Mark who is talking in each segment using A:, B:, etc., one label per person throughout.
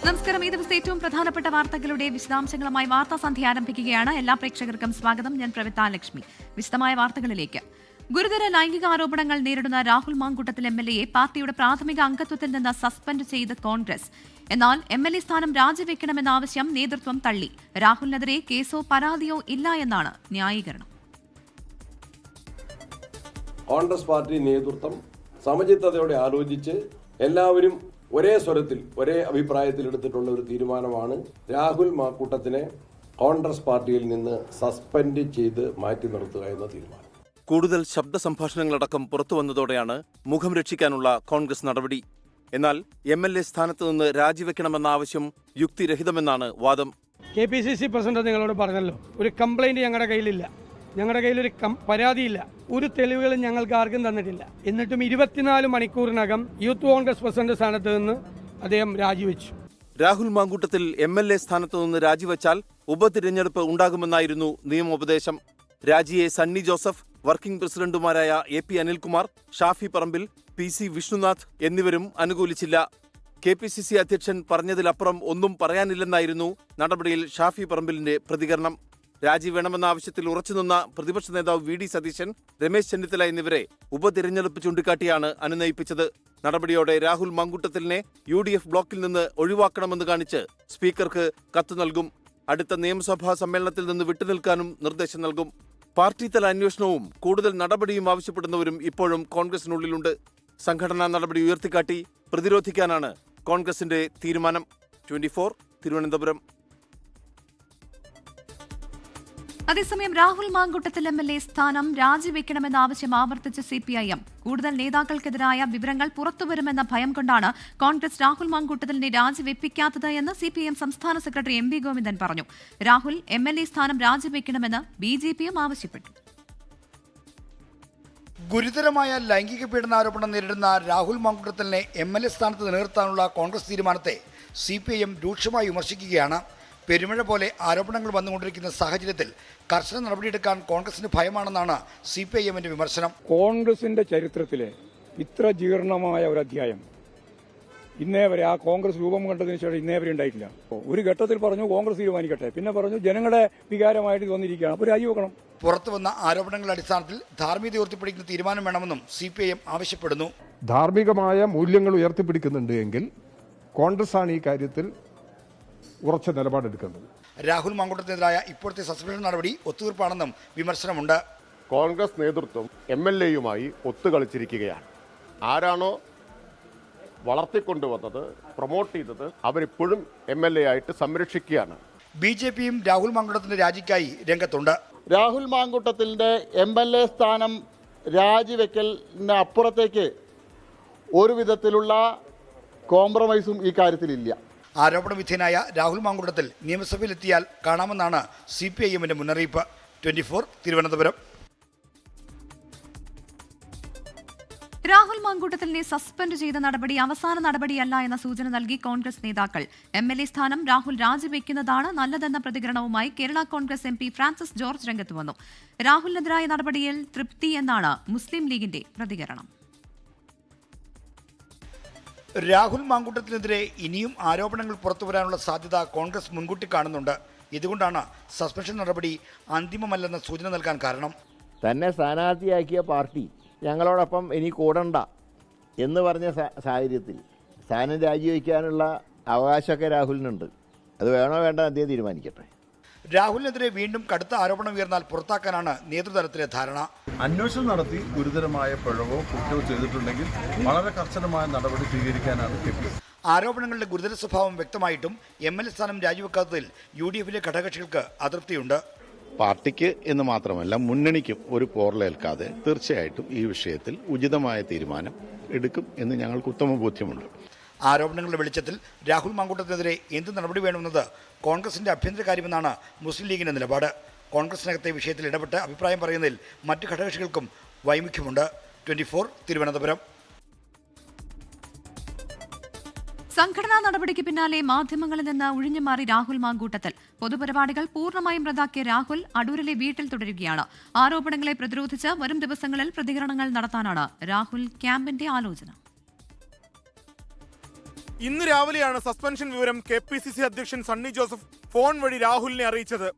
A: നമസ്കാരം. ഈ ദിവസത്തെ ഏറ്റവും പ്രധാനപ്പെട്ട വാർത്തകളുടെ വിശദാംശങ്ങളുമായി വാർത്താസന്ധ്യ ആരംഭിക്കുകയാണ്. എല്ലാ പ്രേക്ഷകർക്കും സ്വാഗതം. ഞാൻ പ്രവിത ലക്ഷ്മി. വിശദമായ വാർത്തകളിലേക്ക്. ഗുരുതര ലൈംഗിക ആരോപണങ്ങൾ നേരിടുന്ന രാഹുൽ മാങ്കൂട്ടത്തിൽ എംഎൽഎയെ പാർട്ടിയുടെ പ്രാഥമിക അംഗത്വത്തിൽ നിന്ന് സസ്പെൻഡ് ചെയ്ത് കോൺഗ്രസ്. എന്നാൽ എംഎൽഎ സ്ഥാനം രാജിവെക്കണമെന്ന ആവശ്യം നേതൃത്വം തള്ളി. രാഹുലിനെതിരെ കേസോ പരാതിയോ ഇല്ല എന്നാണ് ന്യായീകരണം.
B: കോൺഗ്രസ് പാർട്ടി നേതൃത്വം സമചിത്തതയോടെ ആലോചിച്ച് എല്ലാവരും ഒരേ സ്വരത്തിൽ ഒരേ അഭിപ്രായത്തിൽ എടുത്തിട്ടുള്ള ഒരു തീരുമാനമാണ് രാഹുൽ മാങ്കൂട്ടത്തിനെ കോൺഗ്രസ് പാർട്ടിയിൽ നിന്ന് സസ്പെൻഡ് ചെയ്ത് മാറ്റി നിർത്തുക എന്ന തീരുമാനം.
C: കൂടുതൽ ശബ്ദ സംഭാഷണങ്ങളടക്കം പുറത്തുവന്നതോടെയാണ് മുഖം രക്ഷിക്കാനുള്ള കോൺഗ്രസ് നടപടി. എന്നാൽ എംഎൽഎ സ്ഥാനത്ത് നിന്ന് രാജിവെക്കണമെന്ന ആവശ്യം യുക്തിരഹിതമെന്നാണ് വാദം.
D: KPCC പ്രസിഡന്റ് നിങ്ങളോട് പറഞ്ഞല്ലോ, ഒരു കംപ്ലൈന്റ് ഞങ്ങളുടെ കയ്യിലില്ല, ഞങ്ങളുടെ കയ്യിലൊരു പരാതിയില്ല, ഒരു തെളിവുകളും ഞങ്ങൾക്ക് ആർക്കും തന്നിട്ടില്ല. എന്നിട്ടും 24 മണിക്കൂറിനകം യൂത്ത് കോൺഗ്രസ് പ്രസിഡന്റ് സ്ഥാനത്ത് നിന്ന് അദ്ദേഹം രാജിവെച്ചു.
C: രാഹുൽ മാങ്കൂട്ടത്തിൽ എംഎൽഎ സ്ഥാനത്ത് നിന്ന് രാജിവെച്ചാൽ ഉപതിരഞ്ഞെടുപ്പ് ഉണ്ടാകുമെന്നായിരുന്നു നിയമോപദേശം. രാജിയെ സണ്ണി ജോസഫ്, വർക്കിംഗ് പ്രസിഡന്റുമാരായ AP അനിൽകുമാർ, ഷാഫി പറമ്പിൽ, PC വിഷ്ണുനാഥ് എന്നിവരും അനുകൂലിച്ചില്ല. KPCC അധ്യക്ഷൻ പറഞ്ഞതിലപ്പുറം ഒന്നും പറയാനില്ലെന്നായിരുന്നു നടപടിയിൽ ഷാഫി പറമ്പിലിന്റെ പ്രതികരണം. രാജി വേണമെന്ന ആവശ്യത്തിൽ ഉറച്ചുനിന്ന പ്രതിപക്ഷ നേതാവ് VD സതീശൻ, രമേശ് ചെന്നിത്തല എന്നിവരെ ഉപതിരഞ്ഞെടുപ്പ് ചൂണ്ടിക്കാട്ടിയാണ് അനുനയിപ്പിച്ചത്. നടപടിയോടെ രാഹുൽ മാങ്കൂട്ടത്തിലിനെ UDF ബ്ലോക്കിൽ നിന്ന് ഒഴിവാക്കണമെന്ന് കാണിച്ച് സ്പീക്കർക്ക് കത്ത് നൽകും. അടുത്ത നിയമസഭാ സമ്മേളനത്തിൽ നിന്ന് വിട്ടുനിൽക്കാനും നിർദ്ദേശം നൽകും. പാർട്ടിതല അന്വേഷണവും കൂടുതൽ നടപടിയും ആവശ്യപ്പെടുന്നവരും ഇപ്പോഴും കോൺഗ്രസിനുള്ളിലുണ്ട്. സംഘടനാ നടപടി ഉയർത്തിക്കാട്ടി പ്രതിരോധിക്കാനാണ് കോൺഗ്രസിന്റെ തീരുമാനം. 24 തിരുവനന്തപുരം.
A: അതേസമയം രാഹുൽ മാങ്കൂട്ടത്തിൽ എംഎൽഎ സ്ഥാനം രാജിവെക്കണമെന്ന ആവശ്യം ആവർത്തിച്ച് CPIM. കൂടുതൽ നേതാക്കൾക്കെതിരായ വിവരങ്ങൾ പുറത്തുവരുമെന്ന ഭയം കൊണ്ടാണ് കോൺഗ്രസ് രാഹുൽ മാങ്കൂട്ടത്തിലിനെ രാജിവെപ്പിക്കാത്തത് എന്ന് CPIM സംസ്ഥാന സെക്രട്ടറി MB ഗോവിന്ദൻ പറഞ്ഞു. രാഹുൽ എംഎൽഎ സ്ഥാനം രാജിവെക്കണമെന്ന് BJPയും ആവശ്യപ്പെട്ടു.
E: ഗുരുതരമായ ലൈംഗിക പീഡനാരോപണം നേരിടുന്ന രാഹുൽ മാങ്കൂട്ടത്തിലിനെ MLA സ്ഥാനത്ത് നിലനിർത്താനുള്ള കോൺഗ്രസ് തീരുമാനത്തെ CPIM രൂക്ഷമായി വിമർശിക്കുകയാണ്. പെരുമഴ പോലെ ആരോപണങ്ങൾ വന്നുകൊണ്ടിരിക്കുന്ന സാഹചര്യത്തിൽ കർശന നടപടിയെടുക്കാൻ കോൺഗ്രസിന് ഭയമാണെന്നാണ് CPIMന്റെ വിമർശനം.
F: കോൺഗ്രസിന്റെ ചരിത്രത്തിലെ ഇത്ര ജീർണമായ ഒരു അധ്യായം ഇന്നേ വരെ, ആ കോൺഗ്രസ് രൂപം കണ്ടതിന് ശേഷം ഇന്നേ വരെ ഉണ്ടായിട്ടില്ല. ഒരു ഘട്ടത്തിൽ പറഞ്ഞു കോൺഗ്രസ് തീരുമാനിക്കട്ടെ, പിന്നെ പറഞ്ഞു ജനങ്ങളുടെ വികാരമായിട്ട് തോന്നിയിരിക്കുകയാണ്, അപ്പോൾ രാജിവെക്കണം.
E: പുറത്തുവന്ന ആരോപണങ്ങളുടെ അടിസ്ഥാനത്തിൽ ധാർമ്മികത ഉയർത്തിപ്പിടിക്കുന്ന തീരുമാനം വേണമെന്നും CPIM ആവശ്യപ്പെടുന്നു.
G: ധാർമ്മികമായ മൂല്യങ്ങൾ ഉയർത്തിപ്പിടിക്കുന്നുണ്ട് എങ്കിൽ കോൺഗ്രസ് ആണ് ഈ കാര്യത്തിൽ ഉറച്ച നിലപാടെടുക്കുന്നത്.
E: രാഹുൽ മാങ്കൂട്ടത്തിനെതിരായ ഇപ്പോഴത്തെ സസ്പെൻഷൻ നടപടി ഒത്തുതീർപ്പാണെന്നും വിമർശനമുണ്ട്.
H: കോൺഗ്രസ് നേതൃത്വം MLAയുമായി ഒത്തുകളിച്ചിരിക്കുകയാണ്. ആരാണോ വളർത്തിക്കൊണ്ടുവന്നത്, പ്രൊമോട്ട് ചെയ്തത്, അവരിപ്പോഴും MLA ആയിട്ട് സംരക്ഷിക്കുകയാണ്.
E: BJPയും രാഹുൽ മാങ്കൂട്ടത്തിന്റെ രാജിക്കായി രംഗത്തുണ്ട്.
I: രാഹുൽ മാങ്കൂട്ടത്തിൻ്റെ MLA സ്ഥാനം രാജിവെക്കലിന് അപ്പുറത്തേക്ക് ഒരു വിധത്തിലുള്ള കോംപ്രമൈസും ഈ കാര്യത്തിലില്ല.
E: ആരോപണ വിധേയനായ രാഹുൽ മാങ്കൂട്ടത്തിൽ നിയമസഭയിലെത്തിയാൽ കാണാമെന്നാണ് CPIMന്റെ മുന്നറിയിപ്പ്. 24 തിരുവനന്തപുരം.
A: രാഹുൽ മാങ്കൂട്ടത്തിലിനെ സസ്പെൻഡ് ചെയ്ത നടപടി അവസാന നടപടിയല്ല എന്ന സൂചന നൽകി കോൺഗ്രസ് നേതാക്കൾ. MLA സ്ഥാനം രാഹുൽ രാജിവെക്കുന്നതാണ് നല്ലതെന്ന പ്രതികരണവുമായി Kerala Congress MP Francis George രംഗത്ത് വന്നു. രാഹുലിനെതിരായ നടപടിയിൽ തൃപ്തി എന്നാണ് മുസ്ലിം ലീഗിന്റെ പ്രതികരണം.
E: രാഹുൽ മാങ്കൂട്ടത്തിനെതിരെ ഇനിയും ആരോപണങ്ങൾ പുറത്തുവരാനുള്ള സാധ്യത കോൺഗ്രസ് മുൻകൂട്ടി കാണുന്നുണ്ട്. ഇതുകൊണ്ടാണ് സസ്പെൻഷൻ നടപടി അന്തിമമല്ലെന്ന സൂചന നൽകാൻ കാരണം.
I: തന്നെ സ്ഥാനാർത്ഥിയാക്കിയ പാർട്ടി ഞങ്ങളോടൊപ്പം ഇനി കൂടണ്ട എന്ന് പറഞ്ഞ സാഹചര്യത്തിൽ സ്ഥാനം രാജിവെക്കാനുള്ള അവകാശമൊക്കെ രാഹുലിനുണ്ട്. അത് വേണോ വേണ്ട അദ്ദേഹം തീരുമാനിക്കട്ടെ.
E: രാഹുലിനെതിരെ വീണ്ടും കടുത്ത ആരോപണം ഉയർന്നാൽ പുറത്താക്കാനാണ് നേതൃതലത്തിലെ ധാരണ.
J: അന്വേഷണം നടത്തി ഗുരുതരമായ പിഴവോ കുറ്റമോ ചെയ്തിട്ടുണ്ടെങ്കിൽ വളരെ കർശനമായ നടപടി സ്വീകരിക്കാനാണ് KPCC.
E: ആരോപണങ്ങളുടെ ഗുരുതര സ്വഭാവം വ്യക്തമായിട്ടും MLA സ്ഥാനം രാജിവെക്കാത്തതിൽ UDFിലെ ഘടകകക്ഷികൾക്ക് അതൃപ്തിയുണ്ട്.
K: പാർട്ടിക്ക് എന്ന് മാത്രമല്ല മുന്നണിക്കും ഒരു പോറലേൽക്കാതെ തീർച്ചയായിട്ടും ഈ വിഷയത്തിൽ ഉചിതമായ തീരുമാനം എടുക്കും എന്ന് ഞങ്ങൾക്ക് ഉത്തമ ബോധ്യമുണ്ട്.
E: ആരോപണങ്ങളുടെ വെളിച്ചത്തിൽ രാഹുൽ മാങ്കൂട്ടത്തിനെതിരെ എന്ത് നടപടി വേണമെന്നത് കോൺഗ്രസിന്റെ ആഭ്യന്തര കാര്യമെന്നാണ് മുസ്ലിം ലീഗിന്റെ നിലപാട്. കോൺഗ്രസിനകത്തെ വിഷയത്തിൽ ഇടപെട്ട് അഭിപ്രായം പറയുന്നതിൽ മറ്റ് ഘടകകക്ഷികൾക്കും വൈമുഖ്യമുണ്ട്. 24 തിരുവനന്തപുരം.
A: സംഘടനാ നടപടിക്ക് പിന്നാലെ മാധ്യമങ്ങളിൽ നിന്ന് ഒഴിഞ്ഞുമാറി രാഹുൽ മാങ്കൂട്ടത്തിൽ. പൊതുപരിപാടികൾ പൂർണ്ണമായും റദ്ദാക്കിയ രാഹുൽ അടൂരിലെ വീട്ടിൽ തുടരുകയാണ്. ആരോപണങ്ങളെ പ്രതിരോധിച്ച് വരും ദിവസങ്ങളിൽ പ്രതികരണങ്ങൾ നടത്താനാണ് രാഹുൽ ക്യാമ്പിന്റെ ആലോചന.
L: ഇന്ന് രാവിലെയാണ് സസ്പെൻഷൻ വിവരം KPCC അധ്യക്ഷൻ സണ്ണി ജോസഫ് ഫോൺ വഴി രാഹുലിനെ അറിയിച്ചത്.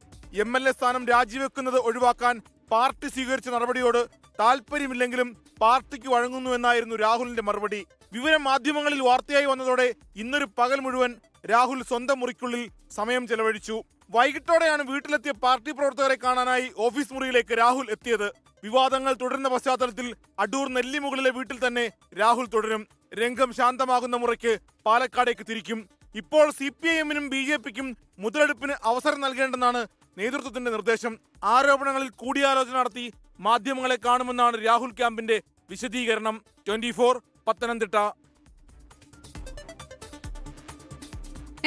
L: MLA സ്ഥാനം രാജിവെക്കുന്നത് ഒഴിവാക്കാൻ പാർട്ടി സ്വീകരിച്ച നടപടിയോട് താല്പര്യമില്ലെങ്കിലും പാർട്ടിക്ക് വഴങ്ങുന്നുവെന്നായിരുന്നു രാഹുലിന്റെ മറുപടി. വിവരം മാധ്യമങ്ങളിൽ വാർത്തയായി വന്നതോടെ ഇന്നൊരു പകൽ മുഴുവൻ രാഹുൽ സ്വന്തം മുറിക്കുള്ളിൽ സമയം ചെലവഴിച്ചു. വൈകിട്ടോടെയാണ് വീട്ടിലെത്തിയ പാർട്ടി പ്രവർത്തകരെ കാണാനായി ഓഫീസ് മുറിയിലേക്ക് രാഹുൽ എത്തിയത്. വിവാദങ്ങൾ തുടരുന്ന പശ്ചാത്തലത്തിൽ അടൂർ നെല്ലിമുകളിലെ വീട്ടിൽ തന്നെ രാഹുൽ തുടരും. രംഗം ശാന്തമാകുന്ന മുറയ്ക്ക് പാലക്കാടേക്ക് തിരിക്കും. ഇപ്പോൾ CPIM-നും BJP-ക്കും മുതലെടുപ്പിന് അവസരം നൽകേണ്ടെന്നാണ് നേതൃത്വത്തിന്റെ നിർദ്ദേശം. ആരോപണങ്ങളിൽ കൂടിയാലോചന നടത്തി മാധ്യമങ്ങളെ കാണുമെന്നാണ് രാഹുൽ ക്യാമ്പിന്റെ വിശദീകരണം. 24 പത്തനംതിട്ട.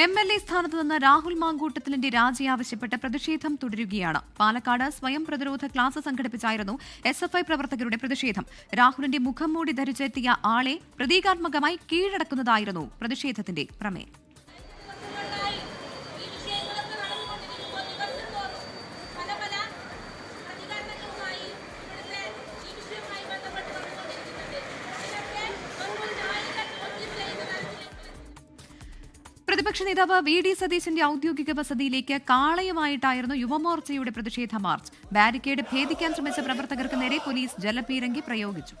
A: MLA സ്ഥാനത്ത് നിന്ന് രാഹുൽ മാങ്കൂട്ടത്തിലിന്റെ രാജി ആവശ്യപ്പെട്ട് പ്രതിഷേധം തുടരുകയാണ്. പാലക്കാട് സ്വയം പ്രതിരോധ ക്ലാസ് സംഘടിപ്പിച്ചായിരുന്നു SFI പ്രവർത്തകരുടെ പ്രതിഷേധം. രാഹുലിന്റെ മുഖം മൂടി ധരിച്ചെത്തിയ ആളെ പ്രതീകാത്മകമായി കീഴടക്കുന്നതായിരുന്നു പ്രതിഷേധത്തിന്റെ പ്രമേയം. പ്രതിപക്ഷ നേതാവ് VD സതീശന്റെ ഔദ്യോഗിക വസതിയിലേക്ക് കാളയുമായിട്ടായിരുന്നു യുവമോർച്ചയുടെ പ്രതിഷേധ മാർച്ച്. ബാരിക്കേഡ് ഭേദിക്കാൻ ശ്രമിച്ച പ്രവർത്തകർക്ക് നേരെ പോലീസ് ജലപീരങ്കി പ്രയോഗിച്ചു.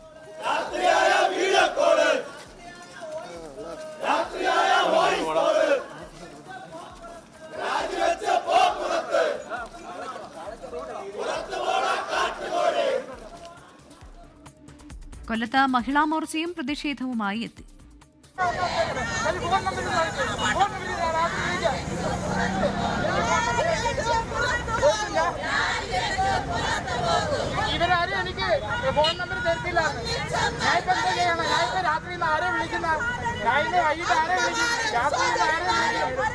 A: കൊല്ലത്ത് മഹിളാ മോർച്ചയും പ്രതിഷേധവുമായി എത്തി.
M: ഇവരാരും എനിക്ക് ഫോൺ നമ്പർ തരത്തില്ല. ഞാൻ ഇപ്പൊ എന്താ ചെയ്യണം? ഞാൻ ഇപ്പൊ രാത്രി ആരെ വിളിക്കുന്ന? ഞാൻ ഇന്ന് വൈകിട്ട് ആരെ വിളിക്കും? രാത്രി ആരെ വിളിക്കും?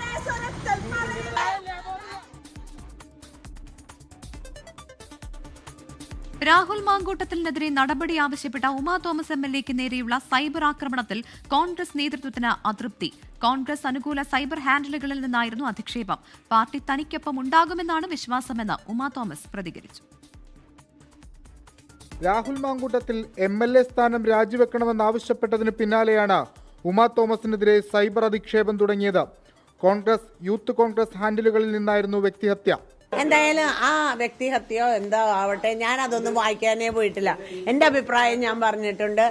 A: രാഹുൽ മാങ്കൂട്ടത്തിനെതിരെ നടപടി ആവശ്യപ്പെട്ട ഉമാ തോമസ് MLA-ക്ക് നേരെയുള്ള സൈബർ ആക്രമണത്തിൽ കോൺഗ്രസ് നേതൃത്വത്തിന് അതൃപ്തി. കോൺഗ്രസ് അനുകൂല സൈബർ ഹാൻഡിലുകളിൽ നിന്നായിരുന്നു അധിക്ഷേപം. പാർട്ടി തനിക്കൊപ്പം ഉണ്ടാകുമെന്നാണ് വിശ്വാസമെന്ന് ഉമാ തോമസ് പ്രതികരിച്ചു.
N: രാഹുൽ മാങ്കൂട്ടത്തിൽ MLA സ്ഥാനം രാജിവെക്കണമെന്നാവശ്യപ്പെട്ടതിന് പിന്നാലെയാണ് ഉമാ തോമസിനെതിരെ സൈബർ അധിക്ഷേപം തുടങ്ങിയത്. കോൺഗ്രസ് യൂത്ത് കോൺഗ്രസ് ഹാൻഡിലുകളിൽ നിന്നായിരുന്നു വ്യക്തിഹത്യ.
O: എന്തായാലും ആ വ്യക്തിഹത്യോ എന്തോ ആവട്ടെ, ഞാൻ അതൊന്നും വായിക്കാനേ പോയിട്ടില്ല. എന്റെ അഭിപ്രായം ഞാൻ പറഞ്ഞിട്ടുണ്ട്.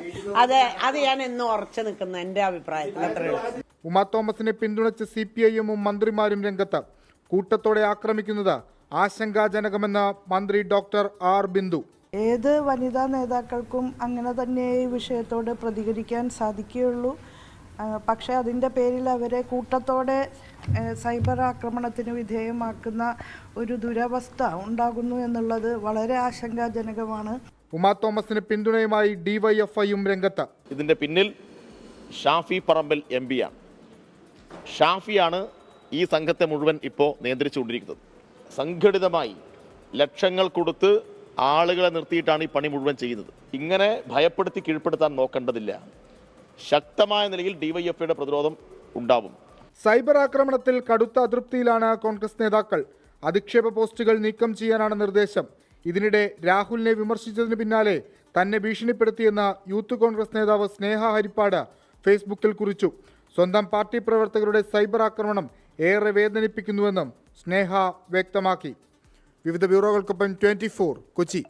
O: അത് ഞാൻ എന്നും ഉറച്ചു നിൽക്കുന്നു എന്റെ അഭിപ്രായത്തിൽ. അത്രയുള്ളൂ.
N: ഉമാ തോമസിനെ പിന്തുണച്ച് CPIM-ഉം മന്ത്രിമാരും രംഗത്ത്. കൂട്ടത്തോടെ ആക്രമിക്കുന്നത് ആശങ്കാജനകമെന്ന് മന്ത്രി ഡോക്ടർ R. ബിന്ദു.
P: ഏത് വനിതാ നേതാക്കൾക്കും അങ്ങനെ തന്നെ ഈ വിഷയത്തോട് പ്രതികരിക്കാൻ സാധിക്കുകയുള്ളൂ. പക്ഷേ അതിൻ്റെ പേരിൽ അവരെ കൂട്ടത്തോടെ സൈബർ ആക്രമണത്തിന് വിധേയമാക്കുന്ന ഒരു ദുരവസ്ഥ ഉണ്ടാകുന്നു എന്നുള്ളത് വളരെ ആശങ്കാജനകമാണ്.
N: ഉമാ തോമസിന് പിന്തുണയുമായി DYFI-യും രംഗത്ത്.
Q: ഇതിന്റെ പിന്നിൽ ഷാഫി പറമ്പിൽ MP-യാണ്. ഷാഫിയാണ് ഈ സംഘത്തെ മുഴുവൻ ഇപ്പോൾ നിയന്ത്രിച്ചുകൊണ്ടിരിക്കുന്നത്. സംഘടിതമായി ലക്ഷങ്ങൾ കൊടുത്ത് ആളുകളെ നിർത്തിയിട്ടാണ് ഈ പണി മുഴുവൻ ചെയ്യുന്നത്. ഇങ്ങനെ ഭയപ്പെടുത്തി കീഴ്പ്പെടുത്താൻ നോക്കേണ്ടതില്ല. ശക്തമായ നിലയിൽ DYFI-യുടെ പ്രതിരോധം ഉണ്ടാവും.
N: സൈബർ ആക്രമണത്തിൽ കടുത്ത അതൃപ്തിയിലാണ് കോൺഗ്രസ് നേതാക്കൾ. അധിക്ഷേപ പോസ്റ്റുകൾ നീക്കം ചെയ്യാനാണ് നിർദ്ദേശം. ഇതിനിടെ രാഹുലിനെ വിമർശിച്ചതിന് പിന്നാലെ തന്നെ ഭീഷണിപ്പെടുത്തിയെന്ന് യൂത്ത് കോൺഗ്രസ് നേതാവ് സ്നേഹ ഹരിപ്പാട് ഫേസ്ബുക്കിൽ കുറിച്ചു. സ്വന്തം പാർട്ടി പ്രവർത്തകരുടെ സൈബർ ആക്രമണം ഏറെ വേദനിപ്പിക്കുന്നുവെന്നും സ്നേഹ വ്യക്തമാക്കി. വിവിധ ബ്യൂറോകൾക്കൊപ്പം 24 കൊച്ചി.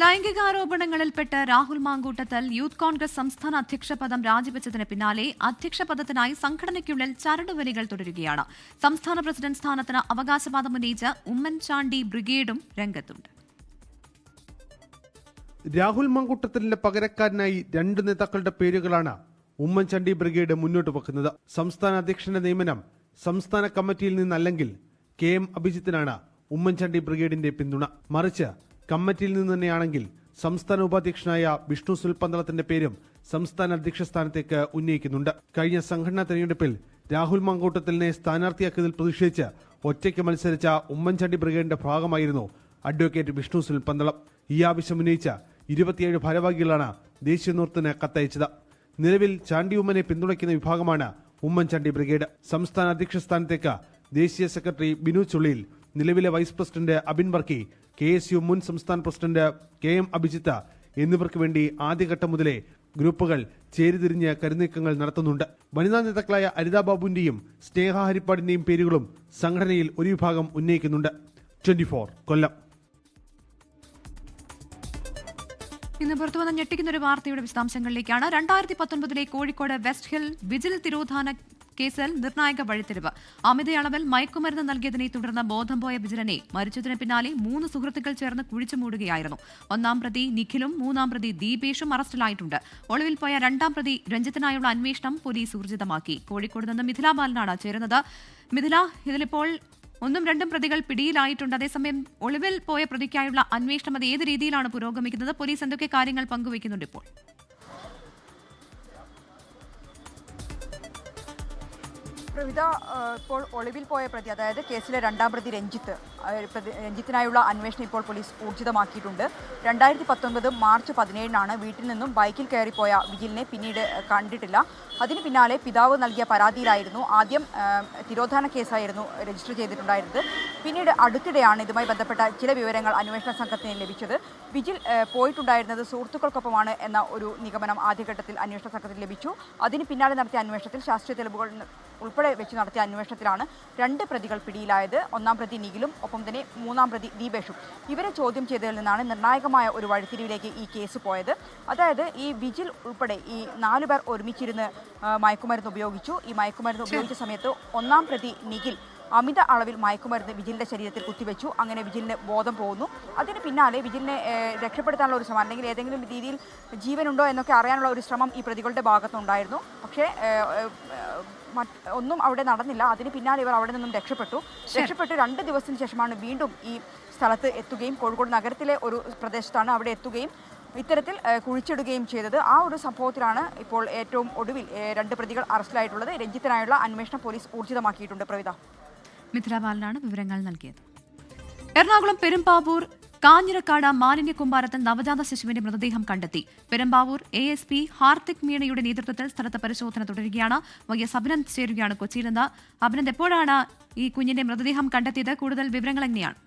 A: ലൈംഗികാരോപണങ്ങളിൽപ്പെട്ട് രാഹുൽ മാങ്കൂട്ടത്തിൽ യൂത്ത് കോൺഗ്രസ് സംസ്ഥാന അധ്യക്ഷ പദം രാജിവെച്ചതിന് പിന്നാലെ അധ്യക്ഷ പദത്തിനായി സംഘടനയ്ക്കുള്ളിൽ ചരടുവലികൾ തുടരുകയാണ്. സംസ്ഥാന പ്രസിഡന്റ് സ്ഥാനത്തിന് അവകാശവാദം ഉന്നയിച്ച് ഉമ്മൻചാണ്ടി ബ്രിഗേഡും രംഗത്തുണ്ട്.
R: രാഹുൽ മാങ്കൂട്ടത്തിലിന്റെ പകരക്കാരനായി 2 നേതാക്കളുടെ പേരുകളാണ് ഉമ്മൻചാണ്ടി ബ്രിഗേഡ് മുന്നോട്ട് വെക്കുന്നത്. സംസ്ഥാന അധ്യക്ഷന്റെ നിയമനം സംസ്ഥാന കമ്മിറ്റിയിൽ നിന്നല്ലെങ്കിൽ KM അഭിജിത്തിനാണ് ഉമ്മൻചാണ്ടി ബ്രിഗേഡിന്റെ പിന്തുണ. മറിച്ച് കമ്മിറ്റിയിൽ നിന്ന് തന്നെയാണെങ്കിൽ സംസ്ഥാന ഉപാധ്യക്ഷനായ വിഷ്ണു സുൽപന്തളത്തിന്റെ പേരും സംസ്ഥാന അധ്യക്ഷ സ്ഥാനത്തേക്ക് ഉന്നയിക്കുന്നുണ്ട്. കഴിഞ്ഞ സംഘടനാ തെരഞ്ഞെടുപ്പിൽ രാഹുൽ മാങ്കൂട്ടത്തിലിനെ സ്ഥാനാർത്ഥിയാക്കിയതിൽ പ്രതിഷേധിച്ച് ഒറ്റയ്ക്ക് മത്സരിച്ച ഉമ്മൻചാണ്ടി ബ്രിഗേഡിന്റെ ഭാഗമായിരുന്നു അഡ്വക്കേറ്റ് വിഷ്ണു സുൽപന്തളം. ഈ ആവശ്യം ഉന്നയിച്ച 27 ഭാരവാഹികളാണ് ദേശീയ നേതൃത്വത്തിന് കത്തയച്ചത്. നിലവിൽ ചാണ്ടി ഉമ്മനെ പിന്തുണയ്ക്കുന്ന വിഭാഗമാണ് ഉമ്മൻചാണ്ടി ബ്രിഗേഡ്. സംസ്ഥാന അധ്യക്ഷ സ്ഥാനത്തേക്ക് ദേശീയ സെക്രട്ടറി ബിനു ചുള്ളിയിൽ, നിലവിലെ vice president Abin Varkey, KSU മുൻ സംസ്ഥാന പ്രസിഡന്റ് KM അഭിജിത്ത് എന്നിവർക്ക് വേണ്ടി ആദ്യഘട്ടം മുതലേ ഗ്രൂപ്പുകൾ ചേരിതിരിഞ്ഞ് കരുനീക്കങ്ങൾ നടത്തുന്നുണ്ട്. വനിതാ നേതാക്കളായ അരിതാ ബാബുവിന്റെയും സ്നേഹ ഹരിപ്പാടിന്റെയും പേരുകളും സംഘടനയിൽ ഒരു വിഭാഗം ഉന്നയിക്കുന്നുണ്ട്. 24 കൊല്ലം.
A: ഇന്ന് പുറത്തുവന്ന ഞെട്ടിക്കുന്ന ഒരു വാർത്തയുടെ വിശദാംശങ്ങളിലേക്കാണ്. 2019 കോഴിക്കോട് വെസ്റ്റ് ഹിൽ വിജിൽ തിരോധാന കേസിൽ നിർണായക വഴിത്തിരിവ്. അമിതയളവിൽ മയക്കുമരുന്ന് നൽകിയതിനെ തുടർന്ന് ബോധം പോയ വിജിലനെ മരിച്ചതിന് പിന്നാലെ 3 സുഹൃത്തുക്കൾ ചേർന്ന് കുഴിച്ചു മൂടുകയായിരുന്നു. 1-ാം പ്രതി നിഖിലും 3-ാം പ്രതി ദീപേഷും അറസ്റ്റിലായിട്ടുണ്ട്. ഒളിവിൽ പോയ 2-ാം പ്രതി രഞ്ജിത്തിനായുള്ള അന്വേഷണം പോലീസ് ഊർജിതമാക്കി. കോഴിക്കോട് നിന്ന് മിഥില ബാലനാണ് ചേരുന്നത്. മിഥില, ഇതിലിപ്പോൾ 1ഉം 2ഉം പ്രതികൾ പിടിയിലായിട്ടുണ്ട്. അതേസമയം ഒളിവിൽ പോയ പ്രതിക്കായുള്ള അന്വേഷണം അത് ഏത് രീതിയിലാണ് പുരോഗമിക്കുന്നത്? പോലീസ് എന്തൊക്കെ കാര്യങ്ങൾ പങ്കുവയ്ക്കുന്നുണ്ട് ഇപ്പോൾ?
S: പ്രവിധ, ഇപ്പോൾ ഒളിവിൽ പോയ പ്രതി, അതായത് കേസിലെ 2-ാം പ്രതി രഞ്ജിത്തിനായുള്ള അന്വേഷണം ഇപ്പോൾ പോലീസ് ഊർജിതമാക്കിയിട്ടുണ്ട്. 2019 മാർച്ച് 17-നാണ് വീട്ടിൽ നിന്നും ബൈക്കിൽ കയറിപ്പോയ വിജിലിനെ പിന്നീട് കണ്ടിട്ടില്ല. അതിന് പിന്നാലെ പിതാവ് നൽകിയ പരാതിയിലായിരുന്നു ആദ്യം തിരോധാന കേസായിരുന്നു രജിസ്റ്റർ ചെയ്തിട്ടുണ്ടായിരുന്നത്. പിന്നീട് അടുത്തിടെയാണ് ഇതുമായി ബന്ധപ്പെട്ട ചില വിവരങ്ങൾ അന്വേഷണ സംഘത്തിന് ലഭിച്ചത്. വിജിൽ പോയിട്ടുണ്ടായിരുന്നത് സുഹൃത്തുക്കൾക്കൊപ്പമാണ് എന്ന ഒരു നിഗമനം ആദ്യഘട്ടത്തിൽ അന്വേഷണ സംഘത്തിന് ലഭിച്ചു. അതിന് പിന്നാലെ നടത്തിയ അന്വേഷണത്തിൽ ശാസ്ത്രീയ തെളിവുകൾ ഉൾപ്പെടെ വെച്ച് നടത്തിയ അന്വേഷണത്തിലാണ് 2 പ്രതികൾ പിടിയിലായത്. 1-ാം പ്രതി നിഖിലും ഒപ്പം തന്നെ 3-ാം പ്രതി ദീപേഷും. ഇവരെ ചോദ്യം ചെയ്തതിൽ നിന്നാണ് നിർണായകമായ ഒരു വഴിത്തിരിവിലേക്ക് ഈ കേസ് പോയത്. അതായത് ഈ വിജിൽ ഉൾപ്പെടെ ഈ 4 പേർ ഒരുമിച്ചിരുന്ന് മയക്കുമരുന്ന് ഉപയോഗിച്ചു. ഈ മയക്കുമരുന്ന് ഉപയോഗിച്ച സമയത്ത് 1-ാം പ്രതി നിഖിൽ അമിത അളവിൽ മയക്കുമരുന്ന് വിജിലിന്റെ ശരീരത്തിൽ കുത്തിവെച്ചു. അങ്ങനെ വിജിലിന് ബോധം പോകുന്നു. അതിന് പിന്നാലെ വിജിലിനെ രക്ഷപ്പെടുത്താനുള്ള ഒരു ശ്രമം, അല്ലെങ്കിൽ ഏതെങ്കിലും രീതിയിൽ ജീവനുണ്ടോ എന്നൊക്കെ അറിയാനുള്ള ഒരു ശ്രമം ഈ പ്രതികളുടെ ഭാഗത്തുണ്ടായിരുന്നു. പക്ഷേ ഒന്നും അവിടെ നടന്നില്ല. അതിന് പിന്നാലെ ഇവർ അവിടെ നിന്നും രക്ഷപ്പെട്ടു. 2 ദിവസത്തിന് ശേഷമാണ് വീണ്ടും ഈ സ്ഥലത്ത് എത്തുകയും കോഴിക്കോട് നഗരത്തിലെ ഒരു പ്രദേശത്താണ് അവിടെ എത്തുകയും ഇത്തരത്തിൽ കുഴിച്ചിടുകയും ചെയ്തത്. ആ ഒരു സംഭവത്തിലാണ് ഇപ്പോൾ ഏറ്റവും ഒടുവിൽ 2 പ്രതികൾ അറസ്റ്റിലായിട്ടുള്ളത്. രഞ്ജിത്തിനായുള്ള അന്വേഷണം പോലീസ് ഊർജിതമാക്കിയിട്ടുണ്ട്. പ്രവിധ,
A: മിഥില ബാലനാണ് വിവരങ്ങൾ നൽകിയത്. എറണാകുളം പെരുമ്പാവൂർ കാഞ്ഞിരക്കാട് മാലിന്യ കൂമ്പാരത്തിൽ നവജാത ശിശുവിന്റെ മൃതദേഹം കണ്ടെത്തി. പെരുമ്പാവൂർ ASP ഹാർദിക് മീണയുടെ നേതൃത്വത്തിൽ സ്ഥലത്ത് പരിശോധന തുടരുകയാണ്. YS അഭിനന്ദ് ചേരുകയാണ് കൊച്ചിയിൽ നിന്ന്. അഭിനന്ദ്, എപ്പോഴാണ് ഈ കുഞ്ഞിന്റെ മൃതദേഹം കണ്ടെത്തിയത്? കൂടുതൽ വിവരങ്ങൾ എങ്ങനെയാണ്?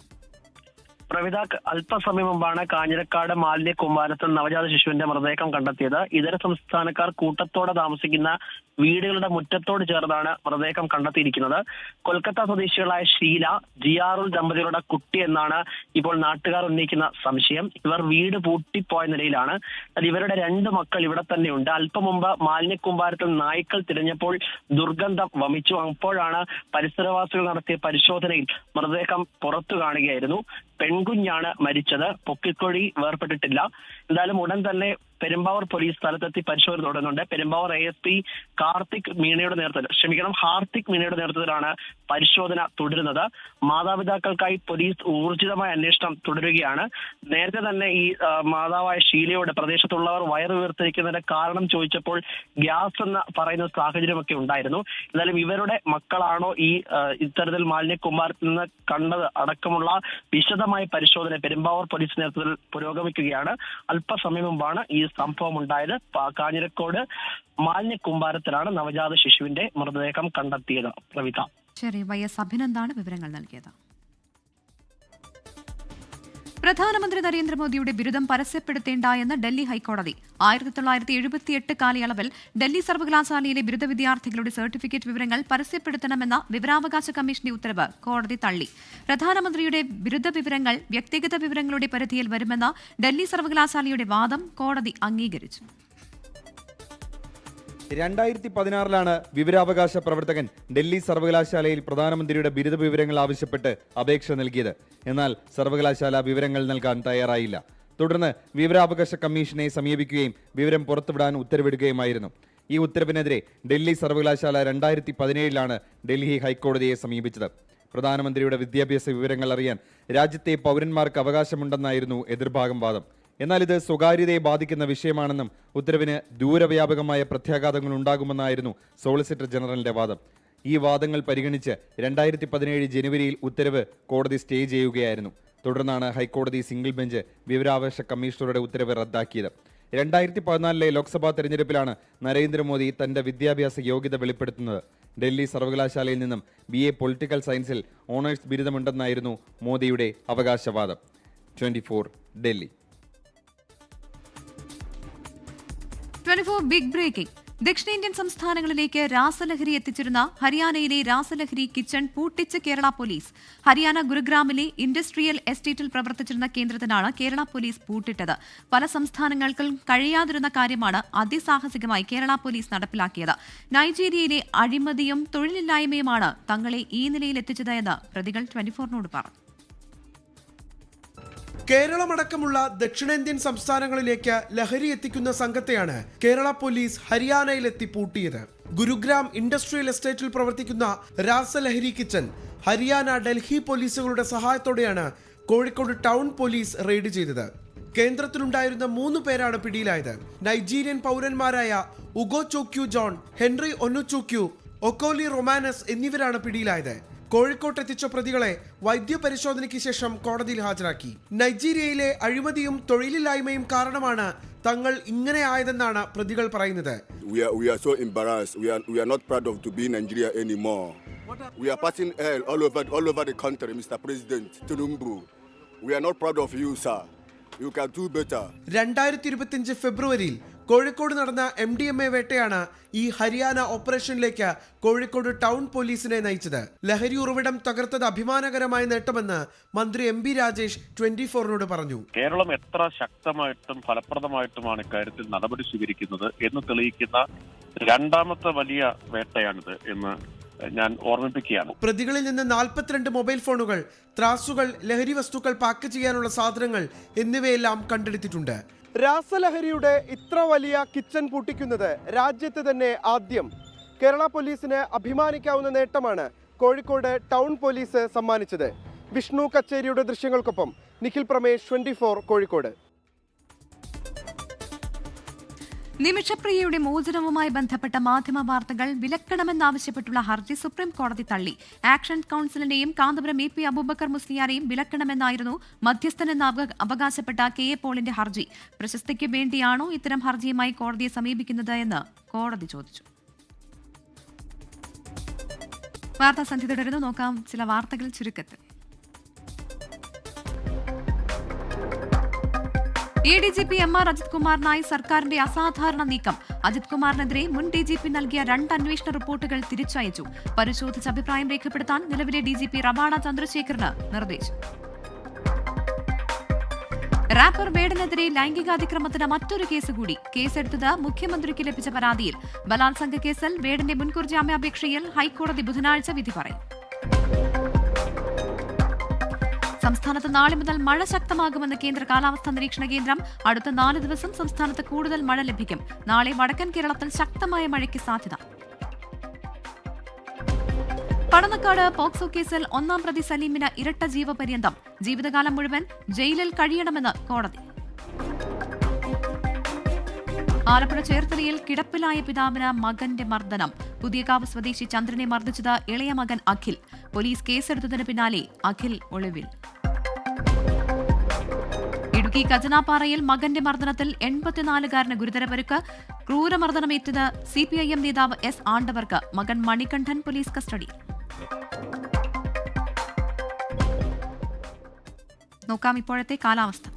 T: പ്രവിധ, അല്പസമയം മുമ്പാണ് കാഞ്ഞിരക്കാട് മാലിന്യ കൂമ്പാരത്തിൽ നവജാത ശിശുവിന്റെ മൃതദേഹം കണ്ടെത്തിയത്. ഇതര സംസ്ഥാനക്കാർ കൂട്ടത്തോടെ താമസിക്കുന്ന വീടുകളുടെ മുറ്റത്തോട് ചേർന്നാണ് മൃതദേഹം കണ്ടെത്തിയിരിക്കുന്നത്. കൊൽക്കത്ത സ്വദേശികളായ ഷീല, ജിയാറുൽ ദമ്പതികളുടെ കുട്ടി എന്നാണ് ഇപ്പോൾ നാട്ടുകാർ ഉന്നയിക്കുന്ന സംശയം. ഇവർ വീട് പൂട്ടിപ്പോയ നിലയിലാണ്. ഇവരുടെ 2 മക്കൾ ഇവിടെ തന്നെയുണ്ട്. അല്പം മുമ്പ് മാലിന്യ കൂമ്പാരത്തിൽ നായ്ക്കൾ തിരഞ്ഞപ്പോൾ ദുർഗന്ധം വമിച്ചു. അപ്പോഴാണ് പരിസരവാസികൾ നടത്തിയ പരിശോധനയിൽ മൃതദേഹം പുറത്തു കാണുകയായിരുന്നു. പെൺകുഞ്ഞാണ് മരിച്ചത്. പൊക്കിക്കൊഴി വേർപെട്ടിട്ടില്ല. എന്തായാലും ഉടൻ തന്നെ പെരുമ്പാവൂർ പോലീസ് സ്ഥലത്തെത്തി പരിശോധന തുടരുന്നുണ്ട്. പെരുമ്പാവൂർ ASP ഹാർദിക് മീണയുടെ നേതൃത്വത്തിലാണ് പരിശോധന തുടരുന്നത്. മാതാപിതാക്കൾക്കായി പോലീസ് ഊർജിതമായ അന്വേഷണം തുടരുകയാണ്. നേരത്തെ തന്നെ ഈ മാതാവായ ഷീലയോട് പ്രദേശത്തുള്ളവർ വയറ് വീർത്തിരിക്കുന്നതിന്റെ കാരണം ചോദിച്ചപ്പോൾ ഗ്യാസ് എന്ന് പറയുന്ന സാഹചര്യമൊക്കെ ഉണ്ടായിരുന്നു. എന്നാലും ഇവരുടെ മക്കളാണോ ഈ ഇത്തരത്തിൽ മാലിന്യ കൂമ്പാരത്തിൽ നിന്ന് കണ്ടത് അടക്കമുള്ള വിശദമായ പരിശോധന പെരുമ്പാവൂർ പോലീസ് നേതൃത്വത്തിൽ പുരോഗമിക്കുകയാണ്. അല്പസമയം മുമ്പാണ് ഈ സംഭവം ഉണ്ടായത്. കാഞ്ഞിരക്കോട് മാലിന്യ കൂമ്പാരത്തിലാണ് നവജാത ശിശുവിന്റെ മൃതദേഹം കണ്ടെത്തിയത്. പ്രവിധ,
A: ശരി, YS അഭിനന്ദാണ് വിവരങ്ങൾ നൽകിയത്. പ്രധാനമന്ത്രി നരേന്ദ്രമോദിയുടെ ബിരുദം പരസ്യപ്പെടുത്തേണ്ട എന്ന് ഡൽഹി ഹൈക്കോടതി. 1978 കാലയളവിൽ ഡൽഹി സർവകലാശാലയിലെ ബിരുദ വിദ്യാർത്ഥികളുടെ സർട്ടിഫിക്കറ്റ് വിവരങ്ങൾ പരസ്യപ്പെടുത്തണമെന്ന വിവരാവകാശ കമ്മീഷന്റെ ഉത്തരവ് കോടതി തള്ളി. പ്രധാനമന്ത്രിയുടെ ബിരുദ വിവരങ്ങൾ വ്യക്തിഗത വിവരങ്ങളുടെ പരിധിയിൽ വരുമെന്ന ഡൽഹി സർവകലാശാലയുടെ വാദം കോടതി അംഗീകരിച്ചു.
U: 2016 വിവരാവകാശ പ്രവർത്തകൻ ഡൽഹി സർവകലാശാലയിൽ പ്രധാനമന്ത്രിയുടെ ബിരുദ വിവരങ്ങൾ ആവശ്യപ്പെട്ട് അപേക്ഷ നൽകിയത്. എന്നാൽ സർവകലാശാല വിവരങ്ങൾ നൽകാൻ തയ്യാറായില്ല. തുടർന്ന് വിവരാവകാശ കമ്മീഷനെ സമീപിക്കുകയും വിവരം പുറത്തുവിടാൻ ഉത്തരവിടുകയുമായിരുന്നു. ഈ ഉത്തരവിനെതിരെ ഡൽഹി സർവകലാശാല 2017 ഡൽഹി ഹൈക്കോടതിയെ സമീപിച്ചത്. പ്രധാനമന്ത്രിയുടെ വിദ്യാഭ്യാസ വിവരങ്ങൾ അറിയാൻ രാജ്യത്തെ പൗരന്മാർക്ക് അവകാശമുണ്ടെന്നായിരുന്നു എതിർഭാഗം വാദം. എന്നാൽ ഇത് സ്വകാര്യതയെ ബാധിക്കുന്ന വിഷയമാണെന്നും ഉത്തരവിന് ദൂരവ്യാപകമായ പ്രത്യാഘാതങ്ങൾ ഉണ്ടാകുമെന്നായിരുന്നു സോളിസിറ്റർ ജനറലിന്റെ വാദം. ഈ വാദങ്ങൾ പരിഗണിച്ച് 2017 ജനുവരിയിൽ ഉത്തരവ് കോടതി സ്റ്റേ ചെയ്യുകയായിരുന്നു. തുടർന്നാണ് ഹൈക്കോടതി സിംഗിൾ ബെഞ്ച് വിവരാവകാശ കമ്മീഷണറുടെ ഉത്തരവ് റദ്ദാക്കിയത്. 2014 ലോക്സഭാ തെരഞ്ഞെടുപ്പിലാണ് നരേന്ദ്രമോദി തന്റെ വിദ്യാഭ്യാസ യോഗ്യത വെളിപ്പെടുത്തുന്നത്. ഡൽഹി സർവകലാശാലയിൽ നിന്നും BA പൊളിറ്റിക്കൽ സയൻസിൽ ഓണേഴ്സ് ബിരുദമുണ്ടെന്നായിരുന്നു മോദിയുടെ അവകാശവാദം. 24 ഡൽഹി.
A: 24 big breaking. ദക്ഷിണേന്ത്യൻ സംസ്ഥാനങ്ങളിലേക്ക് രാസലഹരി എത്തിച്ചിരുന്ന ഹരിയാനയിലെ രാസലഹരി കിച്ചൺ പൂട്ടിച്ച് കേരള പോലീസ്. ഹരിയാന ഗുരുഗ്രാമിലെ ഇൻഡസ്ട്രിയൽ എസ്റ്റേറ്റിൽ പ്രവർത്തിച്ചിരുന്ന കേന്ദ്രത്തിനാണ് കേരള പോലീസ് പൂട്ടിട്ടത്. പല സംസ്ഥാനങ്ങൾക്കും കഴിയാതിരുന്ന കാര്യമാണ് അതിസാഹസികമായി കേരള പോലീസ് നടപ്പിലാക്കിയത്. നൈജീരിയയിലെ അഴിമതിയും തൊഴിലില്ലായ്മയുമാണ് തങ്ങളെ ഈ നിലയിൽ എത്തിച്ചത് എന്ന് പ്രതികൾ 24നോട് പറഞ്ഞു.
R: കേരളമടക്കമുള്ള ദക്ഷിണേന്ത്യൻ സംസ്ഥാനങ്ങളിലേക്ക് ലഹരി എത്തിക്കുന്ന സംഘത്തെയാണ് കേരള പോലീസ് ഹരിയാനയിലെത്തി പൂട്ടിയത്. ഗുരുഗ്രാം ഇൻഡസ്ട്രിയൽ എസ്റ്റേറ്റിൽ പ്രവർത്തിക്കുന്ന രാസലഹരി കിച്ചൺ ഹരിയാന ഡൽഹി പോലീസുകളുടെ സഹായത്തോടെയാണ് കോഴിക്കോട് ടൗൺ പോലീസ് റെയ്ഡ് ചെയ്തത്. കേന്ദ്രത്തിലുണ്ടായിരുന്ന 3 പേരാണ് പിടിയിലായത്. നൈജീരിയൻ പൗരന്മാരായ ഉഗോ ചോക്യു ജോൺ, ഹെൻറി ഒന്നുചൂക്യു, ഒക്കോലി റൊമാനസ് എന്നിവരാണ് പിടിയിലായത്. കോഴിക്കോട്ട് എത്തിച്ച പ്രതികളെ വൈദ്യപരിശോധനയ്ക്ക് ശേഷം കോടതിയിൽ ഹാജരാക്കി. നൈജീരിയയിലെ അഴിമതിയും തൊഴിലില്ലായ്മയും കാരണമാണ് തങ്ങൾ ഇങ്ങനെ ആയതെന്നാണ് പ്രതികൾ പറയുന്നത്.
B: We are so embarrassed. We are not proud of to be in Nigeria anymore. We are passing hell all over the country, Mr. President Tinubu. We are not proud of you, sir. You can do better. 2025
R: ഫെബ്രുവരിയിൽ കോഴിക്കോട് നടന്ന MDMA വേട്ടയാണ് ഈ Haryana ഓപ്പറേഷനിലേക്ക് Kozhikode town പോലീസിനെ നയിച്ചത്. ലഹരി ഉറവിടം തകർത്തത് അഭിമാനകരമായ നേട്ടമെന്ന് മന്ത്രി MP രാജേഷ് 24നോട് പറഞ്ഞു.
V: കേരളം എത്ര ശക്തമായിട്ടും ഫലപ്രദമായിട്ടുമാണ് ഇക്കാര്യത്തിൽ നടപടി സ്വീകരിക്കുന്നത് എന്ന് തെളിയിക്കുന്ന രണ്ടാമത്തെ വലിയ വേട്ടയാണിത് എന്ന് ഞാൻ ഓർമ്മിപ്പിക്കുകയാണ്.
R: പ്രതികളിൽ നിന്ന് 42 മൊബൈൽ ഫോണുകൾ, ത്രാസുകൾ, ലഹരി വസ്തുക്കൾ പാക്ക് ചെയ്യാനുള്ള സാധനങ്ങൾ എന്നിവയെല്ലാം കണ്ടെടുത്തിട്ടുണ്ട്. രാസലഹരിയുടെ ഇത്ര വലിയ കിച്ചൺ പൂട്ടിക്കുന്നത് രാജ്യത്ത് തന്നെ ആദ്യം. കേരള പോലീസിന് അഭിമാനിക്കാവുന്ന നേട്ടമാണ് കോഴിക്കോട് ടൗൺ പോലീസ് സമ്മാനിച്ചത്. വിഷ്ണു കച്ചേരിയുടെ ദൃശ്യങ്ങൾക്കൊപ്പം നിഖിൽ പ്രമേഷ്, 24 കോഴിക്കോട്.
A: നിമിഷപ്രിയയുടെ മോചനവുമായി ബന്ധപ്പെട്ട മാധ്യമ വാർത്തകൾ വിലക്കണമെന്നാവശ്യപ്പെട്ടുള്ള ഹർജി സുപ്രീം കോടതി തള്ളി. ആക്ഷൻ കൌൺസിലിനെയും കാന്തപുരം AP അബൂബക്കർ മുസ്ലിയാരെയും വിലക്കണമെന്നായിരുന്നു മധ്യസ്ഥനെന്ന് അവകാശപ്പെട്ട KA പോളിന്റെ ഹർജി. പ്രശസ്തിക്ക് വേണ്ടിയാണോ ഇത്തരം ഹർജിയുമായി കോടതിയെ സമീപിക്കുന്നത് എന്ന് കോടതി ചോദിച്ചു. വാർത്താ സന്ധ്യ തുടരുന്നു. നോക്കാം ചില വാർത്തകൾ ചുരുക്കത്തിൽ. ADGP MR അജിത് കുമാറിനായി സർക്കാരിന്റെ അസാധാരണ നീക്കം. അജിത് കുമാറിനെതിരെ മുൻ DGP നൽകിയ 2 അന്വേഷണ റിപ്പോർട്ടുകൾ തിരിച്ചയച്ചു. പരിശോധിച്ച് അഭിപ്രായം രേഖപ്പെടുത്താൻ നിലവിലെ DGP റബാഡ ചന്ദ്രശേഖറിന് നിർദ്ദേശം. റാപ്പർ വേടനെതിരെ ലൈംഗികാതിക്രമത്തിന് മറ്റൊരു കേസ് കൂടി. കേസെടുത്തത് മുഖ്യമന്ത്രിക്ക് ലഭിച്ച പരാതിയിൽ. ബലാത്സംഗ കേസിൽ വേടന്റെ മുൻകൂർ ജാമ്യാപേക്ഷയിൽ ഹൈക്കോടതി ബുധനാഴ്ച വിധി പറയും. സംസ്ഥാനത്ത് നാളെ മുതൽ മഴ ശക്തമാകുമെന്ന് കേന്ദ്ര കാലാവസ്ഥാ നിരീക്ഷണ കേന്ദ്രം. അടുത്ത 4 ദിവസം സംസ്ഥാനത്ത് കൂടുതൽ മഴ ലഭിക്കും. നാളെ വടക്കൻ കേരളത്തിൽ ശക്തമായ മഴയ്ക്ക് സാധ്യത. പടന്നക്കാട് പോക്സോ കേസിൽ 1-ാം പ്രതി സലീമിന് ഇരട്ട ജീവപര്യന്തം. ജീവിതകാലം മുഴുവൻ ജയിലിൽ കഴിയണമെന്ന് കോടതി. ആലപ്പുഴ ചേർത്തലയിൽ കിടപ്പിലായ പിതാവിന് മകന്റെ മർദ്ദനം. പുതിയകാവ് സ്വദേശി ചന്ദ്രനെ മർദ്ദിച്ചത് ഇളയ മകൻ അഖിൽ. പോലീസ് കേസെടുത്തതിന് പിന്നാലെ അഖിൽ ഒളിവിൽ. ഇടുക്കി കജനാപ്പാറയിൽ മകന്റെ മർദ്ദനത്തിൽ 84-കാരന് ഗുരുതര പരിക്ക്. ക്രൂരമർദ്ദനമേറ്റത് CPIM നേതാവ് S ആണ്ടവർക്ക്. മകൻ മണികണ്ഠൻ പോലീസ് കസ്റ്റഡിയിൽ. നോക്കാം ഇപ്പോഴത്തെ കാലാവസ്ഥ.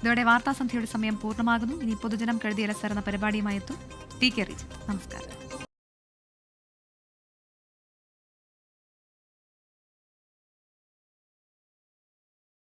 A: ഇതോടെ വാർത്താസന്ധ്യയുടെ സമയം പൂർണ്ണമാകുന്നു. ഇനി പൊതുജനം കഴുതിയ എന്ന പരിപാടിയുമായി എത്തും TK റിച്ച്. നമസ്കാരം.